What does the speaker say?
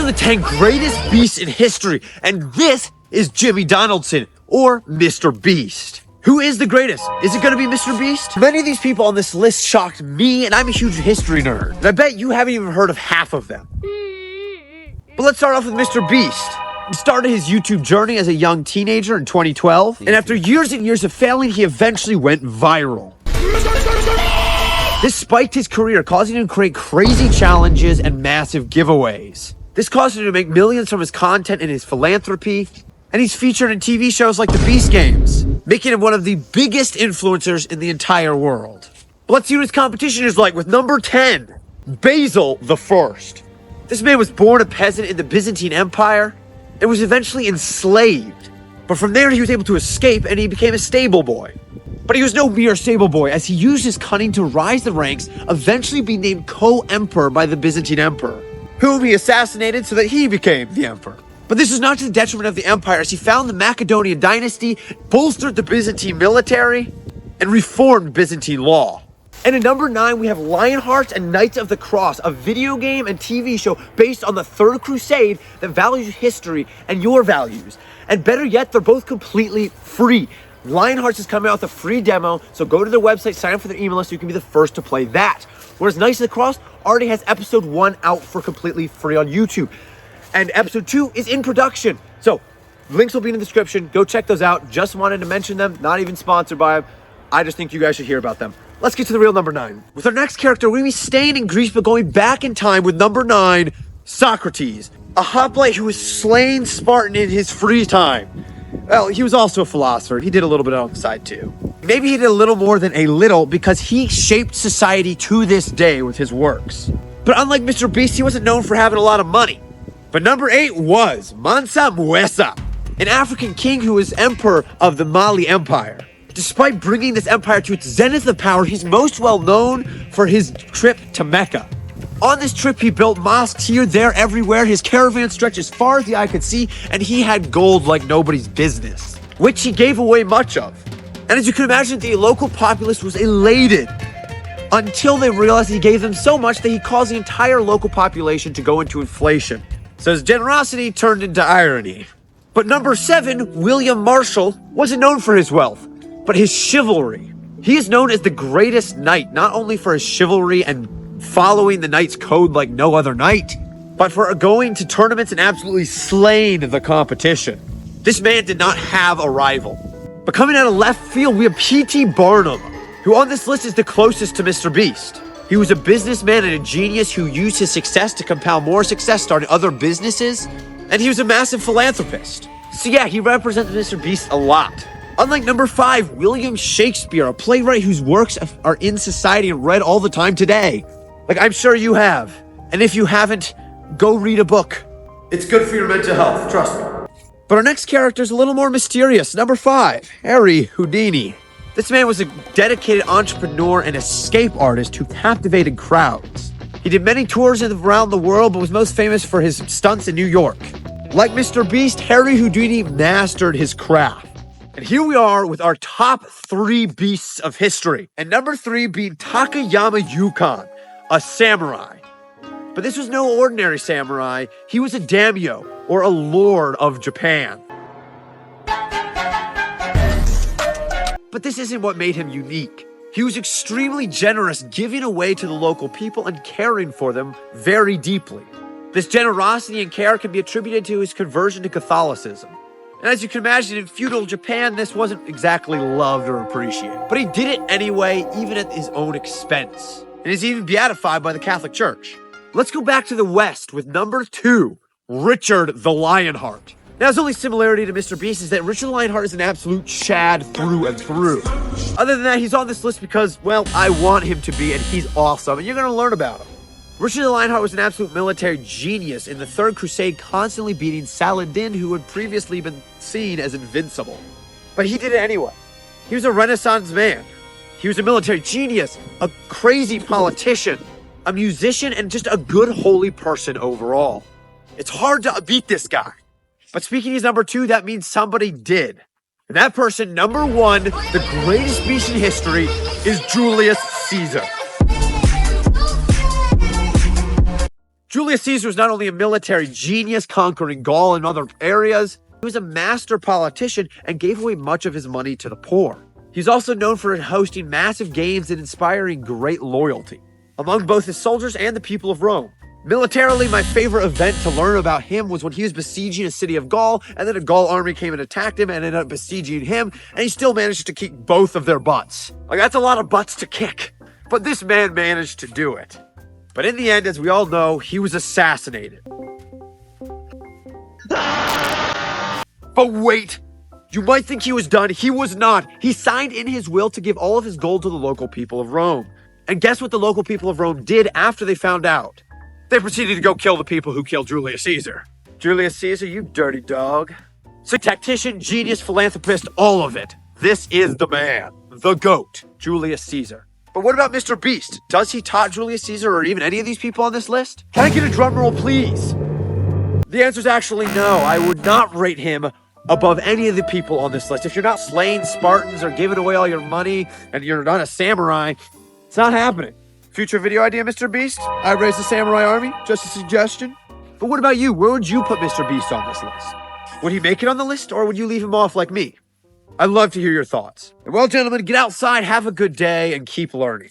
are the 10 greatest beasts in history, and this is Jimmy Donaldson, or Mr. Beast. Who is the greatest? Is it going to be Mr. Beast? Many of these people on this list shocked me, and I'm a huge history nerd. And I bet you haven't even heard of half of them. But let's start off with Mr. Beast. He started his YouTube journey as a young teenager in 2012, and after years and years of failing, he eventually went viral. This spiked his career, causing him to create crazy challenges and massive giveaways. This caused him to make millions from his content and his philanthropy, and he's featured in TV shows like The Beast Games, making him one of the biggest influencers in the entire world. But let's see what his competition is like with number 10, Basil the First. This man was born a peasant in the Byzantine Empire and was eventually enslaved. But from there, he was able to escape and he became a stable boy. But he was no mere stable boy, as he used his cunning to rise the ranks, eventually being named co-emperor by the Byzantine emperor, whom he assassinated so that he became the emperor. But this was not to the detriment of the empire, as he found the Macedonian dynasty, bolstered the Byzantine military, and reformed Byzantine law. And at number 9, we have Lionhearts and Knights of the Cross, a video game and TV show based on the Third Crusade that values history and your values. And better yet, they're both completely free. Lionhearts is coming out with a free demo, so go to their website, sign up for their email list so you can be the first to play that. Whereas Knights of the Cross already has episode 1 out for completely free on YouTube. And episode 2 is in production. So links will be in the description. Go check those out. Just wanted to mention them, not even sponsored by them. I just think you guys should hear about them. Let's get to the real number 9. With our next character, we're going to be staying in Greece, but going back in time with number 9, Socrates, a hoplite who was slaying Spartan in his free time. Well, he was also a philosopher. He did a little bit on the side too. Maybe he did a little more than a little, because he shaped society to this day with his works. But unlike Mr. Beast, he wasn't known for having a lot of money. But number 8 was Mansa Musa, an African king who was emperor of the Mali Empire. Despite bringing this empire to its zenith of power, he's most well known for his trip to Mecca. On this trip, he built mosques here, there, everywhere. His caravan stretched as far as the eye could see, and he had gold like nobody's business, which he gave away much of. And as you can imagine, the local populace was elated until they realized he gave them so much that he caused the entire local population to go into inflation. So his generosity turned into irony. But number 7, William Marshall, wasn't known for his wealth, but his chivalry. He is known as the greatest knight, not only for his chivalry and following the knight's code like no other knight, but for going to tournaments and absolutely slaying the competition. This man did not have a rival. But coming out of left field, we have P.T. Barnum, who on this list is the closest to Mr. Beast. He was a businessman and a genius who used his success to compound more success, starting other businesses, and he was a massive philanthropist. So yeah, he represents Mr. Beast a lot. Unlike number 5, William Shakespeare, a playwright whose works are in society and read all the time today. Like I'm sure you have. And if you haven't, go read a book. It's good for your mental health, trust me. But our next character is a little more mysterious. Number 5, Harry Houdini. This man was a dedicated entrepreneur and escape artist who captivated crowds. He did many tours around the world, but was most famous for his stunts in New York. Like Mr. Beast, Harry Houdini mastered his craft. And here we are with our top 3 beasts of history. And number 3 being Takayama Yukon, a samurai. But this was no ordinary samurai. He was a daimyo, or a lord of Japan. But this isn't what made him unique. He was extremely generous, giving away to the local people and caring for them very deeply. This generosity and care can be attributed to his conversion to Catholicism. And as you can imagine, in feudal Japan, this wasn't exactly loved or appreciated. But he did it anyway, even at his own expense. And is even beatified by the Catholic Church. Let's go back to the West with number 2, Richard the Lionheart. Now, his only similarity to Mr. Beast is that Richard the Lionheart is an absolute Chad through and through. Other than that, he's on this list because, well, I want him to be, and he's awesome, and you're going to learn about him. Richard the Lionheart was an absolute military genius in the Third Crusade, constantly beating Saladin, who had previously been seen as invincible. But he did it anyway. He was a Renaissance man. He was a military genius, a crazy politician, a musician, and just a good, holy person overall. It's hard to beat this guy. But speaking he's number 2, that means somebody did. And that person, number 1, the greatest beast in history, is Julius Caesar. Julius Caesar was not only a military genius conquering Gaul and other areas, he was a master politician and gave away much of his money to the poor. He's also known for hosting massive games and inspiring great loyalty among both his soldiers and the people of Rome. Militarily, my favorite event to learn about him was when he was besieging a city of Gaul, and then a Gaul army came and attacked him and ended up besieging him, and he still managed to kick both of their butts. Like, that's a lot of butts to kick, but this man managed to do it. But in the end, as we all know, he was assassinated. But wait! You might think he was done. He was not. He signed in his will to give all of his gold to the local people of Rome. And guess what the local people of Rome did after they found out? They proceeded to go kill the people who killed Julius Caesar. Julius Caesar, you dirty dog. So tactician, genius, philanthropist, all of it. This is the man. The GOAT. Julius Caesar. But what about Mr. Beast? Does he top Julius Caesar or even any of these people on this list? Can I get a drum roll, please? The answer is actually no. I would not rate him above any of the people on this list. If you're not slaying Spartans or giving away all your money and you're not a samurai, it's not happening. Future video idea, Mr. Beast? I raised the samurai army, just a suggestion. But what about you? Where would you put Mr. Beast on this list? Would he make it on the list or would you leave him off like me? I'd love to hear your thoughts. And well, gentlemen, get outside, have a good day, and keep learning.